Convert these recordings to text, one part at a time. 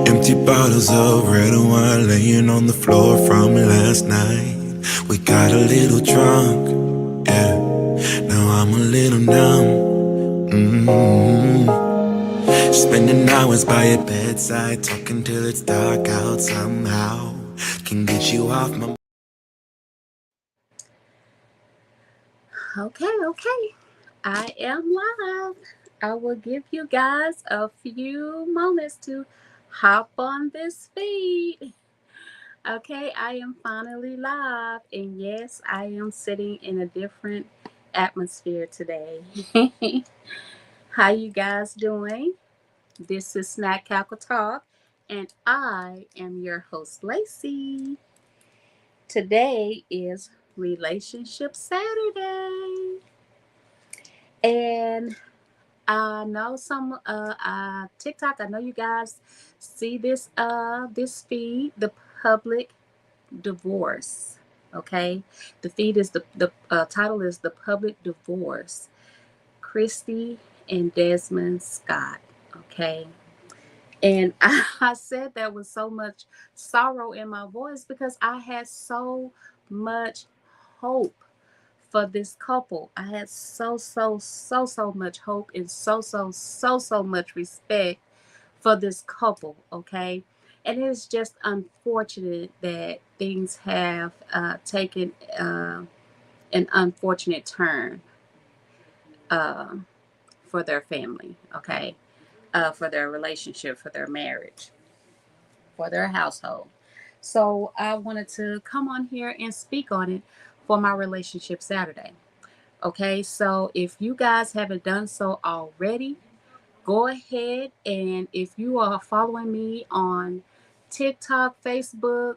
Empty bottles of red wine laying on the floor from last night. We got a little drunk, yeah. Now I'm a little numb. Spending hours by your bedside, talking till it's dark out somehow. Can get you off my. Okay. I am live. I will give you guys a few moments to hop on this feed. Okay, I am finally live. And yes, I am sitting in a different atmosphere today. How you guys doing? This is Snack Cackle Talk, and I am your host, Lacey. Today is Relationship Saturday. And I know some TikTok. I know you guys see this feed, the public divorce. Okay, the feed is the title is the public divorce. Kristie and Desmond Scott. Okay, and I said that with so much sorrow in my voice because I had so much hope for this couple. I had so much hope and so much respect for this couple, okay? And it's just unfortunate that things have taken an unfortunate turn uh, for their family, okay? For their relationship, for their marriage, for their household. So I wanted to come on here and speak on it for my Relationship Saturday. Okay, so if you guys haven't done so already, go ahead, and if you are following me on TikTok, Facebook,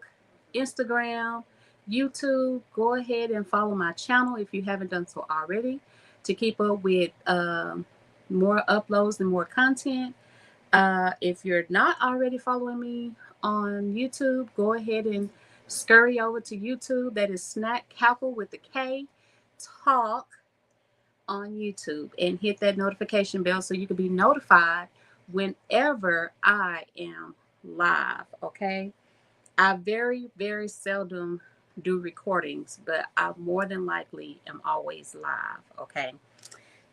Instagram, YouTube, go ahead and follow my channel if you haven't done so already to keep up with more uploads and more content. If you're not already following me on YouTube, go ahead and scurry over to YouTube. That is Snack Cackle with the K Talk on YouTube, and hit that notification bell so you can be notified whenever I am live. Okay. I very seldom do recordings, but I more than likely am always live. Okay.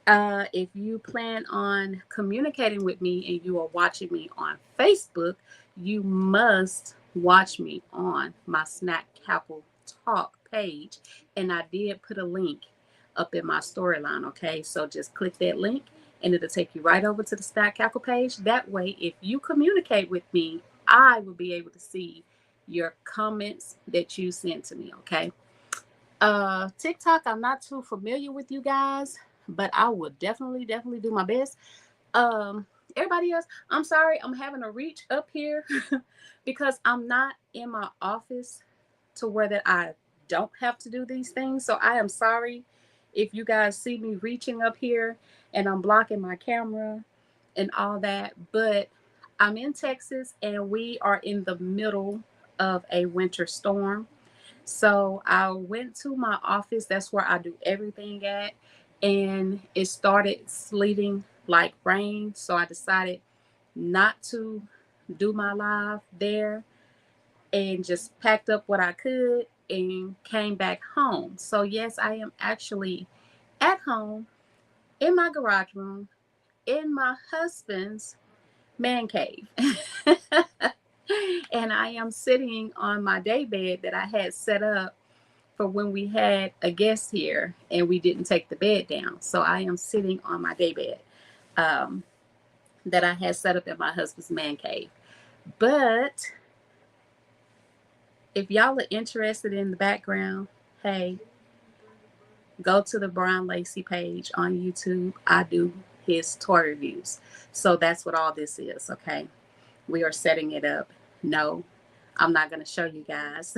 If you plan on communicating with me and you are watching me on Facebook, you must watch me on my Snack Cackle Talk page. And I did put a link up in my storyline, okay? So just click that link and it'll take you right over to the Snack Cackle page. That way, if you communicate with me, I will be able to see your comments that you sent to me, okay? TikTok, I'm not too familiar with you guys, but I will definitely do my best. Everybody else, I'm sorry, I'm having to reach up here because I'm not in my office to where that I don't have to do these things. So I am sorry if you guys see me reaching up here and I'm blocking my camera and all that, but I'm in Texas and we are in the middle of a winter storm. So I went to my office. That's where I do everything at. And it started sleeting like rain. So I decided not to do my live there and just packed up what I could and came back home. So, yes, I am actually at home in my garage room in my husband's man cave. And I am sitting on my day bed that I had set up for when we had a guest here and we didn't take the bed down. So I am sitting on my day bed um, that I had set up in my husband's man cave. But if y'all are interested in the background, hey, go to the Brian Lacey page on YouTube. I do his toy reviews. So that's what all this is, okay? We are setting it up. No, I'm not going to show you guys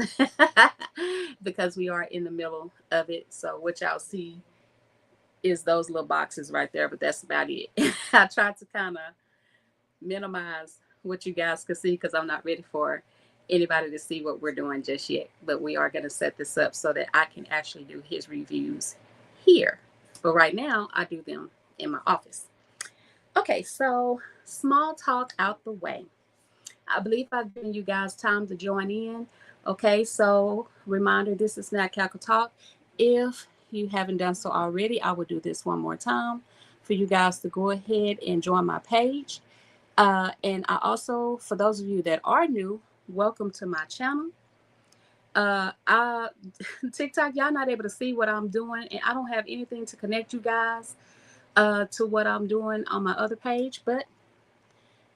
because we are in the middle of it. So what y'all see is those little boxes right there, but that's about it. I tried to kind of minimize what you guys can see because I'm not ready for anybody to see what we're doing just yet. But we are going to set this up so that I can actually do his reviews here. But right now, I do them in my office. Okay, so small talk out the way. I believe I've given you guys time to join in. Okay, so reminder, this is not Cackle Talk. If you haven't done so already, I will do this one more time for you guys to go ahead and join my page. And I also, for those of you that are new, welcome to my channel. I TikTok, y'all not able to see what I'm doing, and I don't have anything to connect you guys to what I'm doing on my other page.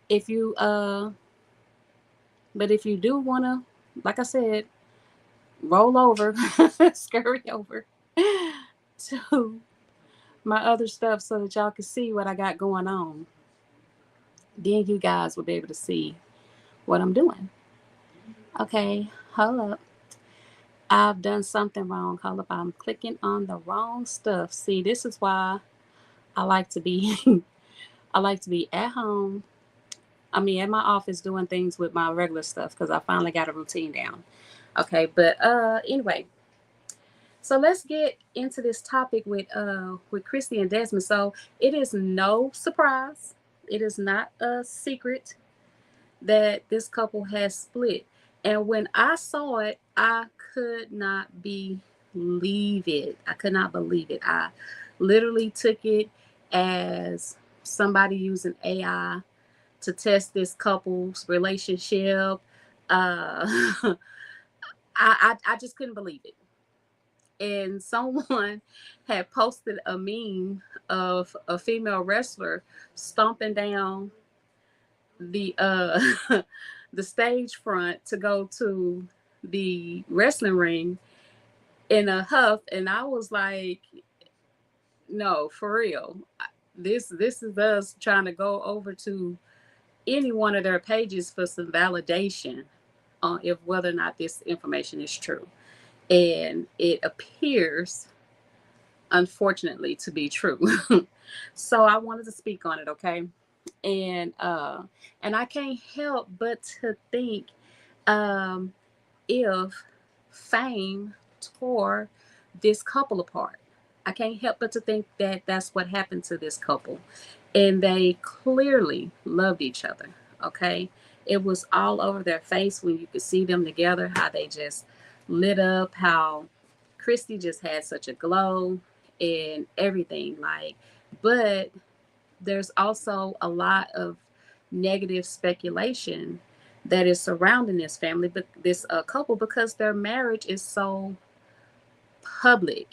If you uh, but if you do wanna, like I said, roll over, scurry over to my other stuff so that y'all can see what I got going on. Then you guys will be able to see what I'm doing. Okay, hold up. I've done something wrong. Hold up. I'm clicking on the wrong stuff. See, this is why I like to be I like to be at home. I mean, at my office doing things with my regular stuff because I finally got a routine down. Okay, but anyway, so let's get into this topic with Kristie and Desmond. So it is no surprise. It is not a secret that this couple has split. And when I saw it, I could not believe it. I could not believe it. I literally took it as somebody using AI to test this couple's relationship. I just couldn't believe it. And someone had posted a meme of a female wrestler stomping down the the stage front to go to the wrestling ring in a huff, and I was like, no, for real. This is us trying to go over to any one of their pages for some validation on if whether or not this information is true. And it appears, unfortunately, to be true. So I wanted to speak on it, okay? And and I can't help but to think, um if fame tore this couple apart. I can't help but to think that that's what happened to this couple. And they clearly loved each other. Okay. It was all over their face when you could see them together, how they just lit up, how Kristie just had such a glow and everything. Like, but there's also a lot of negative speculation that is surrounding this family, but this couple, because their marriage is so public,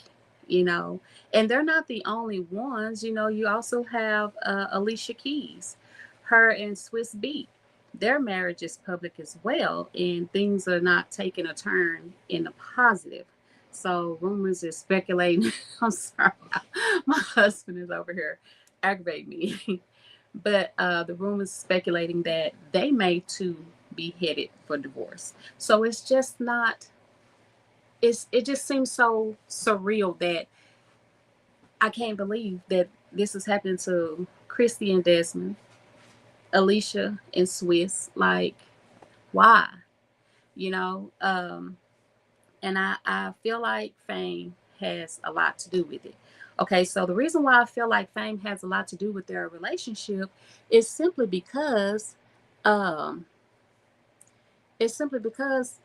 you know, and they're not the only ones. You know, you also have Alicia Keys, her and Swiss Beat. Their marriage is public as well, and things are not taking a turn in the positive. So rumors is speculating. I'm sorry, my husband is over here aggravating me. But the rumors speculating that they may too be headed for divorce. So it's just not. It just seems so surreal that I can't believe that this is happening to Kristie and Desmond, Alicia and Swiss. Like, why? You know. And I feel like fame has a lot to do with it. Okay, so the reason why I feel like fame has a lot to do with their relationship is simply because um it's simply because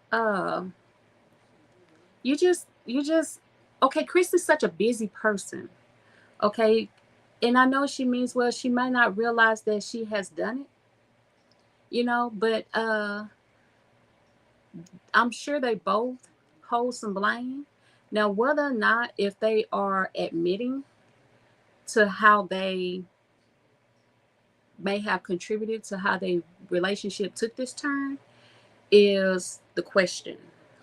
you just okay, Chris is such a busy person. Okay. And I know she means well, she might not realize that she has done it, you know, but I'm sure they both hold some blame. Now, whether or not if they are admitting to how they may have contributed to how their relationship took this turn is the question.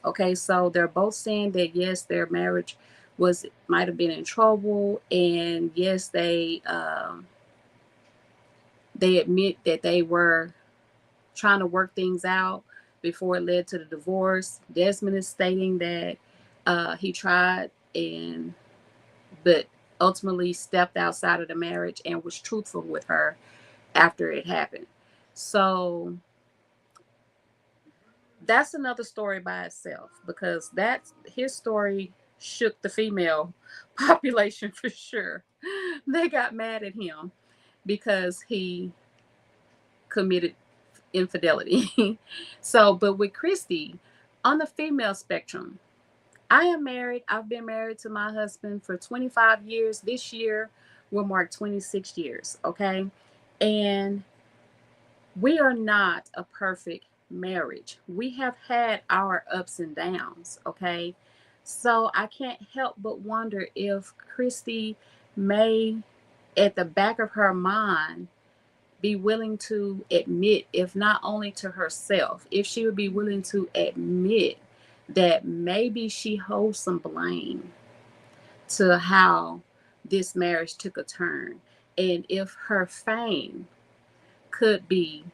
Okay, so they're both saying that yes, their marriage was might have been in trouble, and yes, they admit that they were trying to work things out before it led to the divorce. Desmond is stating that he tried and but ultimately stepped outside of the marriage and was truthful with her after it happened. So that's another story by itself because that's his story shook the female population for sure. They got mad at him because he committed infidelity. So, but with Kristie, on the female spectrum, I am married. I've been married to my husband for 25 years. This year will mark 26 years. Okay. And we are not a perfect marriage. We have had our ups and downs. Okay. So I can't help but wonder if Kristie may, at the back of her mind, be willing to admit, if not only to herself, if she would be willing to admit that maybe she holds some blame to how this marriage took a turn. And if her fame could be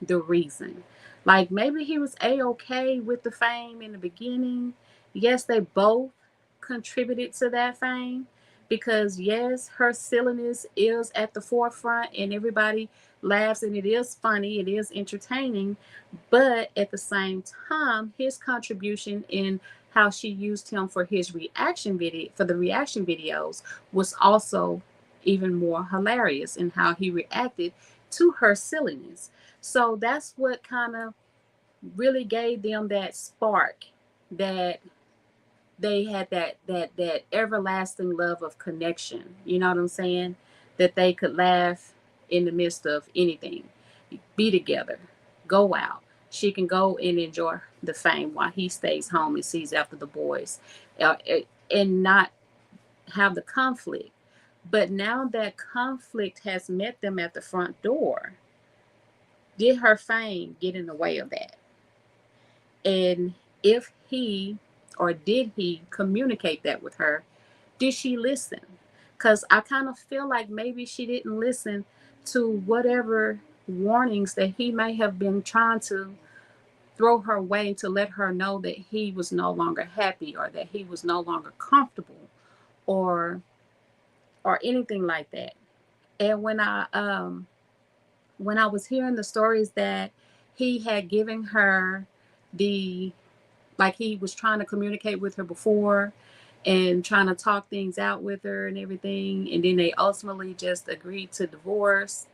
the reason. Like maybe he was a-okay with the fame in the beginning. Yes, they both contributed to that fame because yes, her silliness is at the forefront and everybody laughs and it is funny, it is entertaining, but at the same time, his contribution in how she used him for his reaction video for the reaction videos was also even more hilarious in how he reacted to her silliness. So that's what kind of really gave them that spark, that they had that everlasting love of connection. You know what I'm saying? That they could laugh in the midst of anything, be together, go out. She can go and enjoy the fame while he stays home and sees after the boys, uh, and not have the conflict. But now that conflict has met them at the front door, did her fame get in the way of that? And if he, or did he communicate that with her? Did she listen? Because I kind of feel like maybe she didn't listen to whatever warnings that he may have been trying to throw her way to let her know that he was no longer happy or that he was no longer comfortable, or anything like that. And when I was hearing the stories that he had given her the, like he was trying to communicate with her before and trying to talk things out with her and everything, and then they ultimately just agreed to divorce.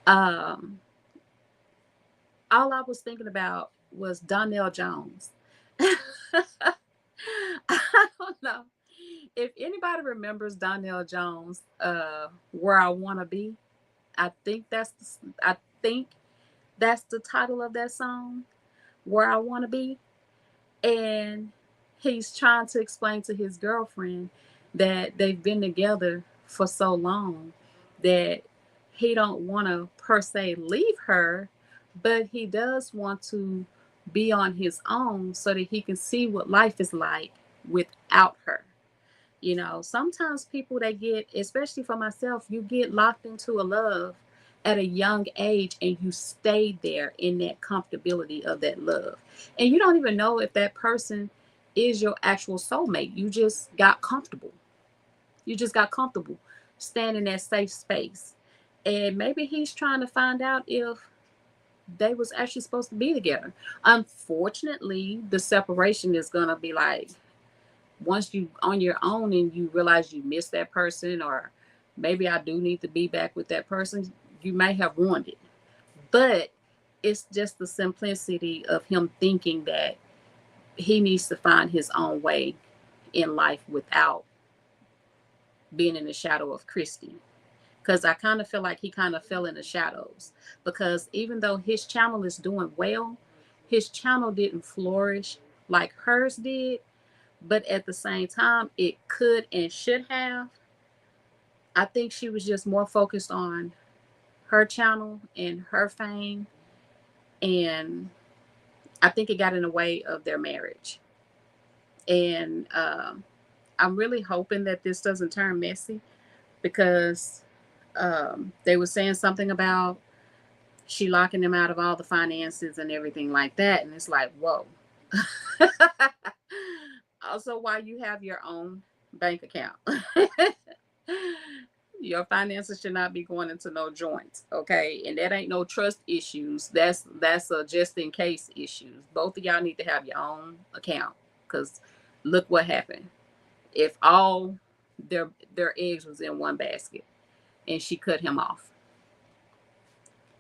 Um, all I was thinking about was Donnell Jones. I don't know if anybody remembers Donnell Jones, "Where I Want to Be." I think that's the title of that song, "Where I Want to Be." And he's trying to explain to his girlfriend that they've been together for so long that he don't want to per se leave her, but he does want to be on his own so that he can see what life is like without her. You know, sometimes people, they get, especially for myself, you get locked into a love at a young age and you stay there in that comfortability of that love. And you don't even know if that person is your actual soulmate. You just got comfortable. You just got comfortable staying in that safe space. And maybe he's trying to find out if they was actually supposed to be together. Unfortunately, the separation is gonna be like, once you on your own and you realize you miss that person, or maybe I do need to be back with that person, you may have ruined it. But it's just the simplicity of him thinking that he needs to find his own way in life without being in the shadow of Kristie. Because I kind of feel like he kind of fell in the shadows. Because even though his channel is doing well, his channel didn't flourish like hers did. But at the same time, it could and should have. I think she was just more focused on her channel and her fame. And I think it got in the way of their marriage. And I'm really hoping that this doesn't turn messy, because they were saying something about she locking them out of all the finances and everything like that. And it's like, whoa. Also, why you have your own bank account. Your finances should not be going into no joints, okay? And that ain't no trust issues. That's a just in case issues. Both of y'all need to have your own account, because look what happened. If all their eggs was in one basket and she cut him off.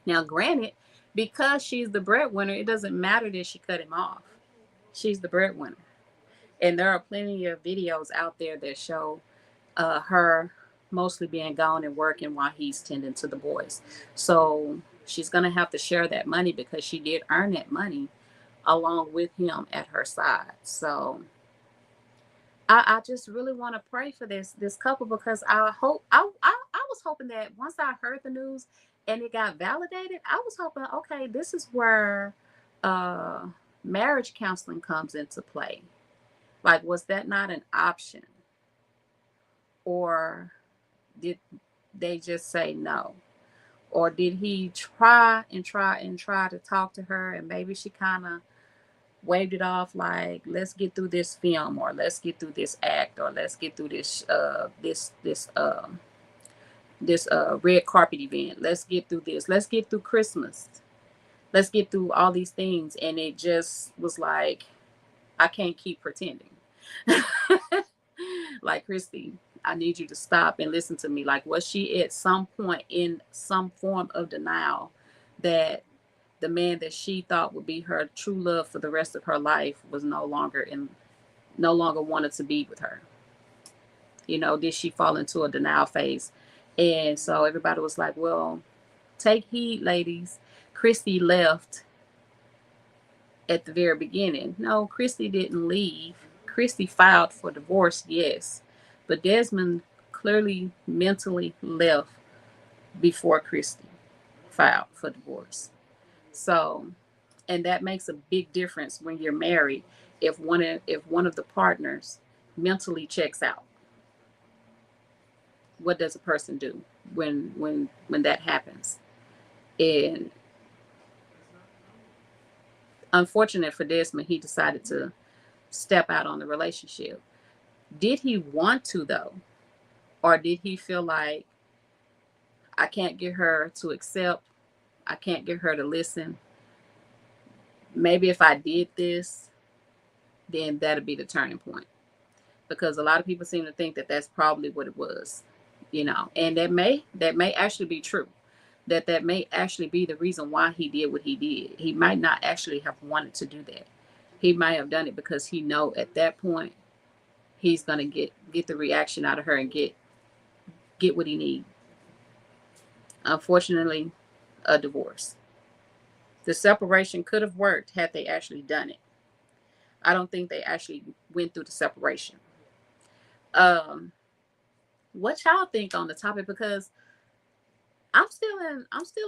Now, granted, Because she's the breadwinner, it doesn't matter that she cut him off. She's the breadwinner. And there are plenty of videos out there that show her mostly being gone and working while he's tending to the boys. So she's going to have to share that money because she did earn that money along with him at her side. So I just really want to pray for this couple because I was hoping that once I heard the news and it got validated, I was hoping, okay, this is where uh marriage counseling comes into play. Like, was that not an option? Or did they just say no? Or did he try and try and try to talk to her and maybe she kind of waved it off like, let's get through this film, or let's get through this act, or let's get through this red carpet event, let's get through this, let's get through Christmas, let's get through all these things. And it just was like, I can't keep pretending. Like, Kristie, I need you to stop and listen to me. Like, was she at some point in some form of denial that the man that she thought would be her true love for the rest of her life was no longer wanted to be with her? Did she fall into a denial phase? And so everybody was like, well, take heed, ladies. Kristie left at the very beginning. No, Kristie didn't leave. Kristie filed for divorce, yes. But Desmond clearly mentally left before Kristie filed for divorce. So, and that makes a big difference when you're married. If one of the partners mentally checks out, what does a person do when that happens? And unfortunate for Desmond, he decided to step out on the relationship. Did he want to, though? Or did he feel like, I can't get her to accept, I can't get her to listen? Maybe if I did this, then that'd be the turning point. Because a lot of people seem to think that that's probably what it was, and that may actually be true. That may actually be the reason why he did what he did. He might not actually have wanted to do that. He might have done it because he know at that point he's gonna get the reaction out of her and get what he needs. Unfortunately, a divorce. The separation could have worked had they actually done it. I don't think they actually went through the separation. Um, what y'all think on the topic? Because I'm still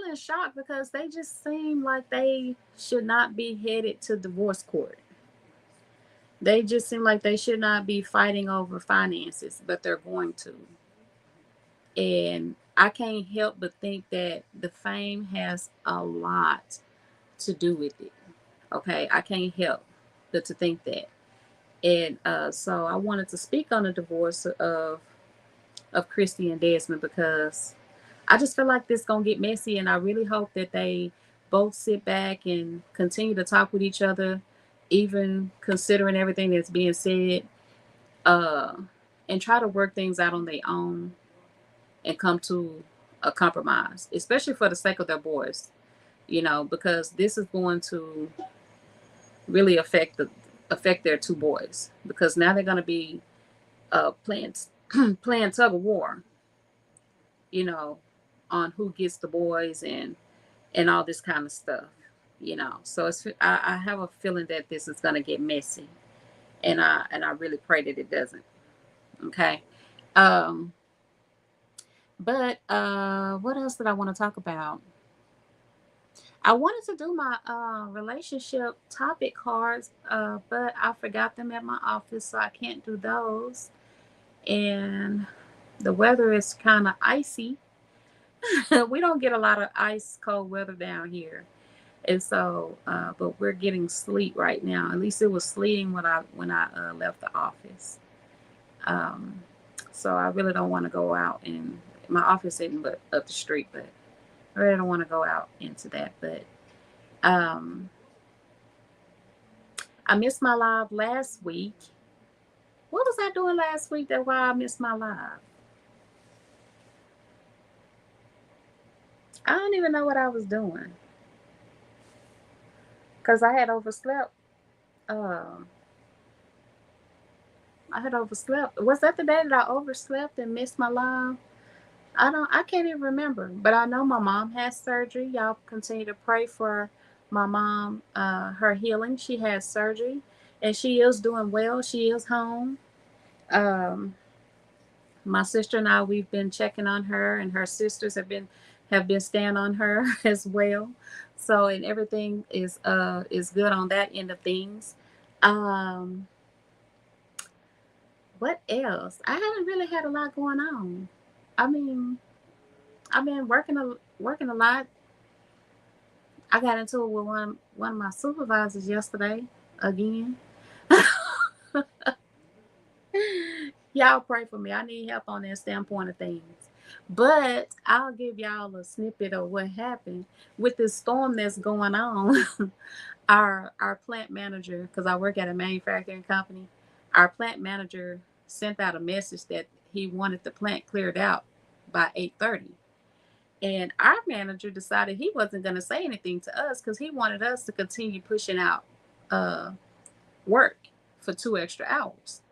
in shock because they just seem like they should not be headed to divorce court. They just seem like they should not be fighting over finances, but they're going to. And I can't help but think that the fame has a lot to do with it. Okay, I can't help but to think that. And so I wanted to speak on the divorce of Kristie and Desmond because I just feel like this is gonna get messy, and I really hope that they both sit back and continue to talk with each other, even considering everything that's being said, uh, and try to work things out on their own and come to a compromise, especially for the sake of their boys. Because this is going to really affect their two boys because now they're going to be playing playing tug of war, you know, on who gets the boys and all this kind of stuff. So I have a feeling that this is going to get messy, and I really pray that it doesn't. Okay. Um, but what else did I want to talk about? I wanted to do my relationship topic cards, but I forgot them at my office, so I can't do those. And the weather is kind of icy. We don't get a lot of ice cold weather down here, and so but we're getting sleet right now. At least it was sleeting when I left the office. Um, so I really don't want to go out, and my office isn't but up the street, but I really don't want to go out into that. But um, I missed my live last week. What was I doing last week that why I missed my live? I don't even know what I was doing. because I had overslept. Um, I had overslept. Was that the day that I overslept and missed my live? I can't even remember. But I know my mom has surgery. Y'all continue to pray for my mom, her healing. She has surgery and she is doing well. She is home. Um, my sister and I, we've been checking on her, and her sisters have been staying on her as well. So, and everything is good on that end of things. Um, what else? I haven't really had a lot going on. I mean, I've been working a lot. I got into it with one of my supervisors yesterday again. Y'all pray for me. I need help on that standpoint of things. But I'll give y'all a snippet of what happened with this storm that's going on. Our plant manager, because I work at a manufacturing company, our plant manager sent out a message that he wanted the plant cleared out by 8:30. And our manager decided he wasn't going to say anything to us because he wanted us to continue pushing out uh, work for 2 extra hours.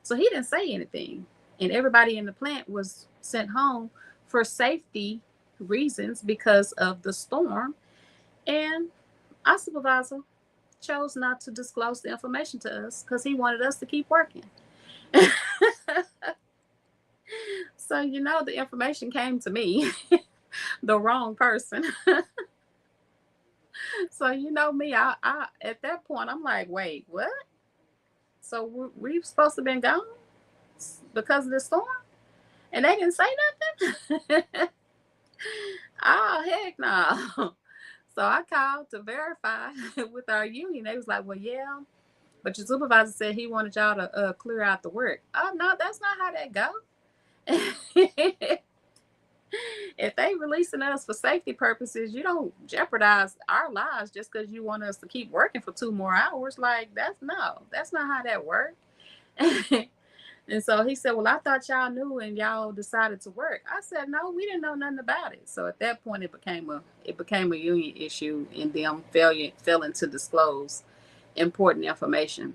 So he didn't say anything. And everybody in the plant was sent home for safety reasons because of the storm. And our supervisor chose not to disclose the information to us because he wanted us to keep working. So, the information came to me, the wrong person. So, me, I at that point, I'm like, wait, what? So we supposed to been gone because of the storm? And they didn't say nothing? Oh, heck no. So I called to verify with our union. They was like, well, yeah, but your supervisor said he wanted y'all to clear out the work. Oh, no, that's not how that go. If they releasing us for safety purposes, you don't jeopardize our lives just because you want us to keep working for 2 more hours. Like, that's not how that works. And so he said, well, I thought y'all knew and y'all decided to work. I said, no, we didn't know nothing about it. So at that point, it became a union issue, and them failing to disclose important information.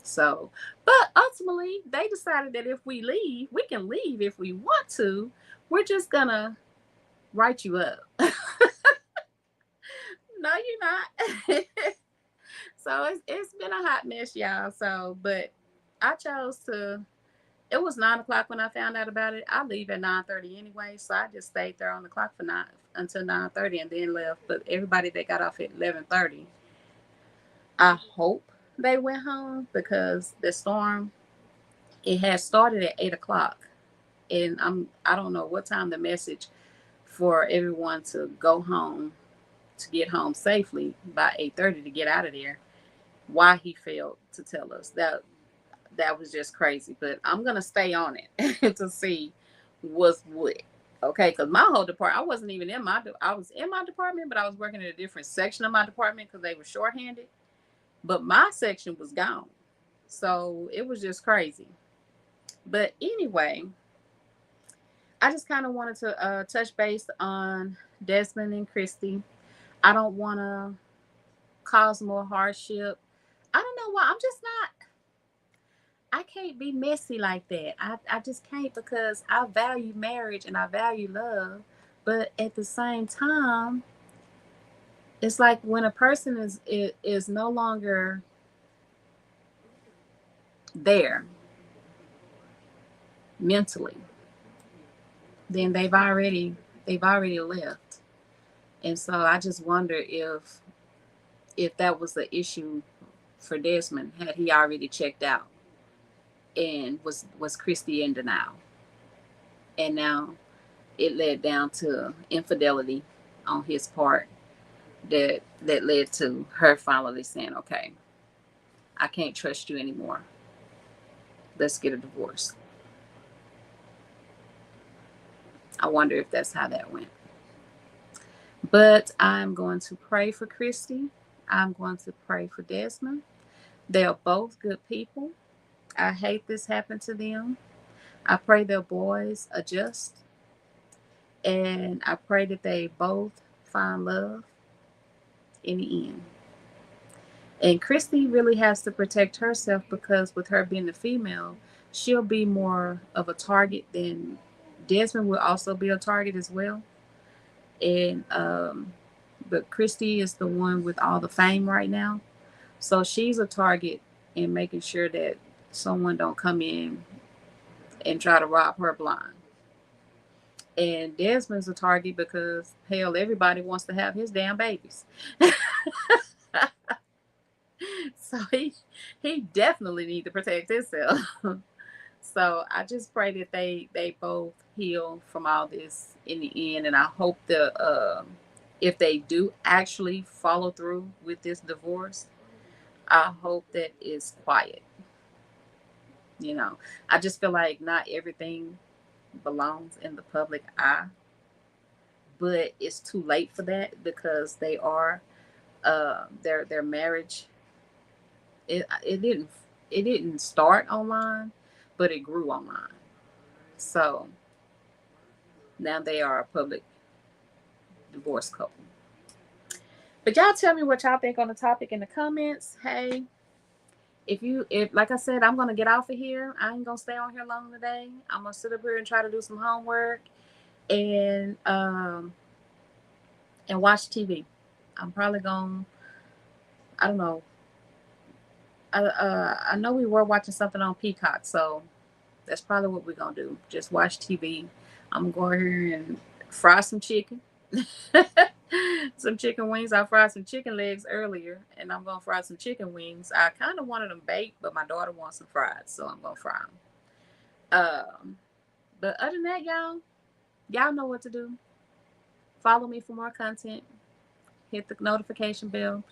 So, but ultimately, they decided that if we leave, we can leave if we want to. We're just gonna write you up. No, you're not. So it's been a hot mess, y'all. So, but I chose to. It was 9 o'clock when I found out about it. I leave at 9:30 anyway, so I just stayed there on the clock for nine until 9:30 and then left. But everybody that got off at 11:30, I hope they went home because the storm it had started at 8 o'clock, and I don't know what time the message for everyone to go home to get home safely by 8:30 to get out of there. Why he failed to tell us that was just crazy. But I'm gonna stay on it to see what's what. Okay, because my whole department, I wasn't even in I was in my department, but I was working in a different section of my department because they were shorthanded. But my section was gone, so it was just crazy. But anyway, I just kind of wanted to touch base on Desmond and Kristie. I don't want to cause more hardship. I don't know why. I'm just not. I can't be messy like that. I just can't because I value marriage and I value love. But at the same time, it's like when a person is no longer there mentally, then they've already left. And so I just wonder if that was the issue for Desmond, had he already checked out and was Kristie in denial. And now it led down to infidelity on his part that led to her finally saying, okay, I can't trust you anymore. Let's get a divorce. I wonder if that's how that went. But I'm going to pray for Kristie. I'm going to pray for Desmond. They're both good people. I hate this happened to them. I pray their boys adjust. And I pray that they both find love in the end. And Kristie really has to protect herself because with her being a female, she'll be more of a target than Desmond will also be a target as well. And but Kristie is the one with all the fame right now. So she's a target in making sure that someone don't come in and try to rob her blind. And Desmond's a target because hell, everybody wants to have his damn babies. So he definitely need to protect himself. So I just pray that they both heal from all this in the end, and I hope the if they do actually follow through with this divorce, I hope that it's quiet. You know, I just feel like not everything belongs in the public eye, but it's too late for that because they are their marriage. It it didn't start online, but it grew online. So now they are a public divorce couple. But y'all tell me what y'all think on the topic in the comments. Hey, if like I said, I'm gonna get off of here. I ain't gonna stay on here long today. I'm gonna sit up here and try to do some homework and and watch TV. I'm probably gonna, I don't know. I know we were watching something on Peacock, so that's probably what we're gonna do. Just watch TV. I'm going here and fry some chicken. Some chicken wings. I fried some chicken legs earlier, and I'm gonna fry some chicken wings. I kind of wanted them baked, but my daughter wants them fried, so I'm gonna fry them. But other than that, y'all know what to do. Follow me for more content. Hit the notification bell.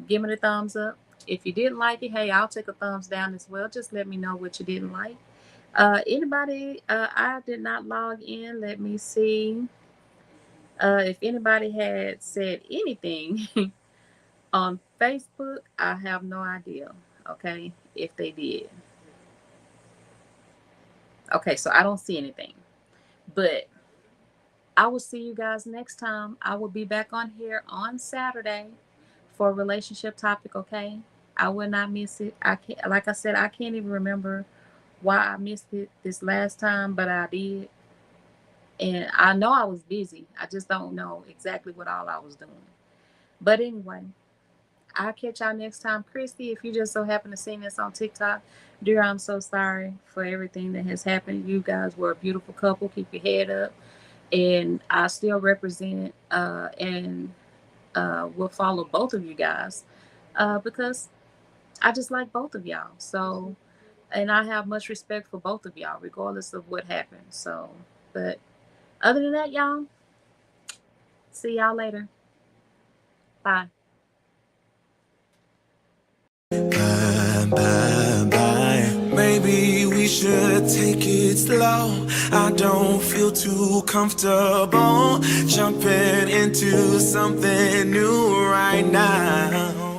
Give me the thumbs up. If you didn't like it, hey, I'll take a thumbs down as well. Just let me know what you didn't like. Anybody, I did not log in. Let me see. If anybody had said anything on Facebook, I have no idea. Okay, if they did. Okay, so I don't see anything. But I will see you guys next time. I will be back on here on Saturday for a relationship topic, okay? I will not miss it. I can't, like I said, I can't even remember why I missed it this last time, but I did. And I know I was busy. I just don't know exactly what all I was doing. But anyway, I'll catch y'all next time. Kristie, if you just so happen to see this on TikTok, dear, I'm so sorry for everything that has happened. You guys were a beautiful couple. Keep your head up. And I still represent and will follow both of you guys because I just like both of y'all. So, and I have much respect for both of y'all, regardless of what happened. So, but other than that, y'all, see y'all later. Bye. Bye, bye, bye. Maybe we should take it slow. I don't feel too comfortable jumping into something new right now.